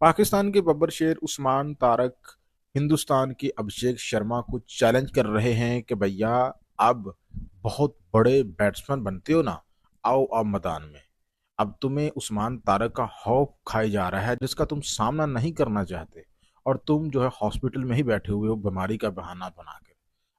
पाकिस्तान के बब्बर शेर उस्मान तारक हिंदुस्तान के अभिषेक शर्मा को चैलेंज कर रहे हैं कि भैया अब बहुत बड़े बैट्समैन बनते हो ना, आओ अब मैदान में। अब तुम्हें उस्मान तारक का खौफ खाया जा रहा है जिसका तुम सामना नहीं करना चाहते, और तुम जो है हॉस्पिटल में ही बैठे हुए हो बीमारी का बहाना बना के।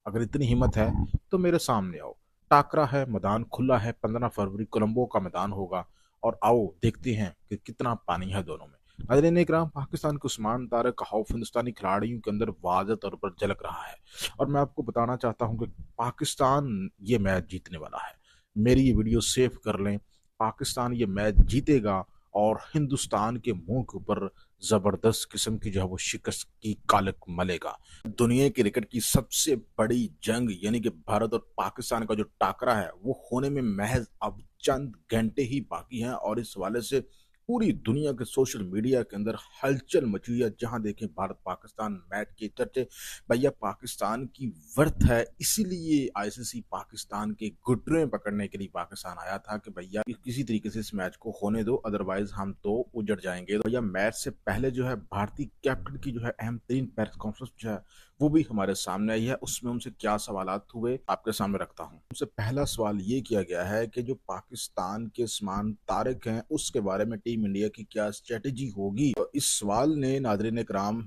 अगर इतनी हिम्मत है तो मेरे सामने आओ। टाकरा है, मैदान खुला है, 15 फरवरी कोलंबो का मैदान होगा, और आओ देखते हैं कि कितना पानी है दोनों में। नाज़रीन इकराम, पाकिस्तान के उस्मान तारक का खौफ हिंदुस्तानी खिलाड़ियों के अंदर वाज़ेह तौर पर झलक रहा है। और मैं आपको बताना चाहता हूं कि पाकिस्तान ये मैच जीतने वाला है। मेरी ये वीडियो सेव कर लें। पाकिस्तान ये मैच जीतेगा और हिंदुस्तान के मुंह के ऊपर जबरदस्त किस्म की जो है वो शिकस्त की कालक मलेगा। दुनिया की क्रिकेट की सबसे बड़ी जंग यानी कि भारत और पाकिस्तान का जो टाकरा है वो होने में महज अब चंद घंटे ही बाकी हैं, और इस हवाले से पूरी दुनिया के सोशल मीडिया के अंदर हलचल मची हुई है। जहां देखें भारत पाकिस्तान मैच के चर्चे। भैया पाकिस्तान की वर्थ है, इसीलिए आईसीसी पाकिस्तान के घुटने पकड़ने के लिए पाकिस्तान आया था कि भैया किसी तरीके से इस मैच को होने दो, अदरवाइज हम तो उजड़ जाएंगे। तो भैया मैच से पहले जो है भारतीय कैप्टन की जो है अहम तरीन प्रेस कॉन्फ्रेंस जो है वो भी हमारे सामने आई है। उसमें उनसे क्या सवालात हुए आपके सामने रखता हूं। उनसे पहला सवाल ये किया गया है कि जो पाकिस्तान के उस्मान तारिक हैं उसके बारे में टीम इंडिया की क्या स्ट्रेटेजी होगी। तो इस सवाल ने नाज़रीन इकराम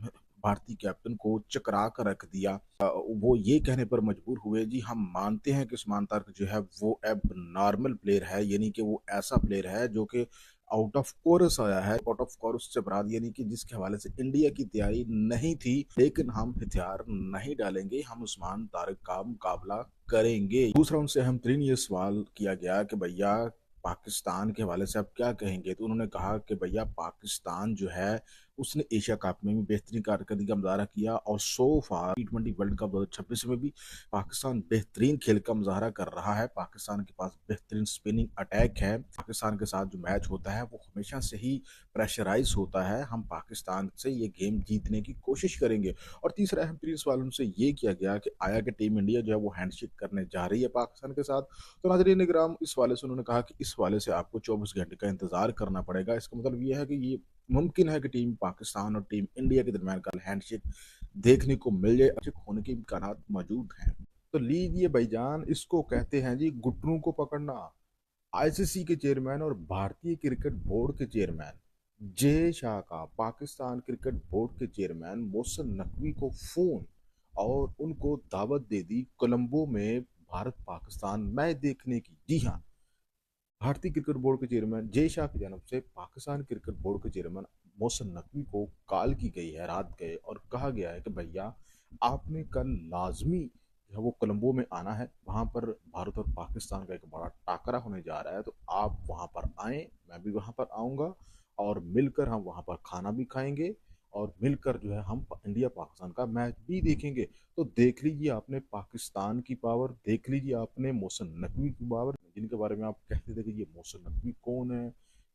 भारतीय कैप्टन को चकरा कर रख दिया। वो ये कहने पर मजबूर हुए, जी हम मानते हैं कि उस्मान तारिक जो है वो अब नॉर्मल प्लेयर है, यानी कि वो ऐसा प्लेयर है जो कि आउट ऑफ कोर्स आया है। आउट ऑफ कोर्स से बरात यानी कि जिसके हवाले से इंडिया की तैयारी नहीं थी, लेकिन हम हथियार नहीं डालेंगे, हम उस्मान तारिक का मुकाबला करेंगे। दूसरा उनसे अहम तरीन ये सवाल किया गया कि भैया पाकिस्तान के हवाले से आप क्या कहेंगे। तो उन्होंने कहा कि भैया पाकिस्तान जो है उसने एशिया कप में भी बेहतरीन कारकर्दगी का मुजाहरा किया, और सो फार T20 वर्ल्ड कप 2026 में भी पाकिस्तान बेहतरीन खेल का मुजाहरा कर रहा है। पाकिस्तान के पास बेहतरीन स्पिनिंग अटैक है। पाकिस्तान के साथ जो मैच होता है वो हमेशा से ही प्रेशराइज होता है। हम पाकिस्तान से ये गेम जीतने की कोशिश करेंगे। और तीसरा अहम तरीन सवाल उनसे ये किया गया कि आया कि टीम इंडिया जो है वो हैंडशेक करने जा रही है पाकिस्तान के साथ। तो नाजरीन इकराम, इस वाले से उन्होंने कहा कि इस वाले से आपको 24 घंटे का इंतजार करना पड़ेगा। इसका मतलब ये है कि ये मुमकिन है कि टीम पाकिस्तान और टीम इंडिया के दरमियान कल हैंडशेक देखने को मिल जाए। हैंडशेक होने के इम्कान मौजूद हैं। तो लीजिए भाईजान, इसको कहते हैं जी घुटनों को पकड़ना। आईसीसी के चेयरमैन और भारतीय क्रिकेट बोर्ड के चेयरमैन जय शाह का पाकिस्तान क्रिकेट बोर्ड के चेयरमैन मोहसिन नकवी को फोन, और उनको दावत दे दी कोलंबो में भारत पाकिस्तान मैच देखने की। जी हाँ, भारतीय क्रिकेट बोर्ड के चेयरमैन जय शाह की जानब से पाकिस्तान क्रिकेट बोर्ड के चेयरमैन मोहसिन नकवी को कॉल की गई है रात गए, और कहा गया है कि भैया आपने कल लाजमी जो है वो कोलंबो में आना है। वहां पर भारत और पाकिस्तान का एक बड़ा टाकरा होने जा रहा है, तो आप वहां पर आए, मैं भी वहां पर आऊंगा, और मिलकर हम वहां पर खाना भी खाएंगे, और मिलकर जो है हम इंडिया पाकिस्तान का मैच भी देखेंगे। तो देख लीजिए आपने पाकिस्तान की पावर, देख लीजिए आपने मोहसिन नकवी की पावर, जिनके बारे में आप कहते थे कि ये मोहसिन नकवी कौन है,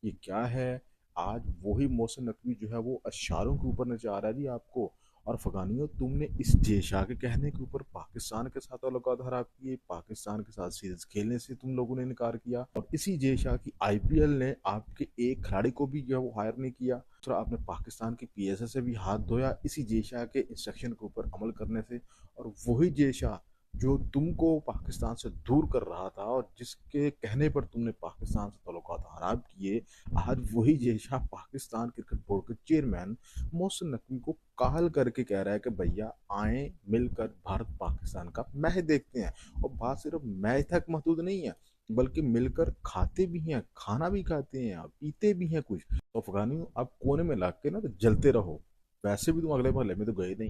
ये क्या है। आज वही मोहसिन नकवी जो है वो अशारों के ऊपर नजर आ रहा है जी आपको। और फगानियों, तुमने इस जेशा के कहने के ऊपर पाकिस्तान के साथ औलाक़ात खराब किए, पाकिस्तान के साथ सीरीज खेलने से तुम लोगों ने इनकार किया, और इसी जेशा की आईपीएल ने आपके एक खिलाड़ी को भी जो है वो हायर नहीं किया। दूसरा, आपने पाकिस्तान की पीएसए से भी हाथ धोया इसी जेशा के इंस्ट्रक्शन के ऊपर अमल करने से। और वही जेशा जो तुमको पाकिस्तान से दूर कर रहा था और जिसके कहने पर तुमने पाकिस्तान से ताल्लुकात खराब किए, आज वही जेशा पाकिस्तान क्रिकेट बोर्ड के चेयरमैन मोहसिन नकवी को कॉल करके कह रहा है कि भैया आए, मिलकर भारत पाकिस्तान का मैच देखते हैं। और बात सिर्फ मैच तक महदूद नहीं है, बल्कि मिलकर खाते भी हैं, खाना भी खाते हैं, पीते भी हैं कुछ। तो अफगानियों, आप कोने में लाग के ना तो जलते रहो। वैसे भी तुम अगले मोहल्ले में तो गए नहीं।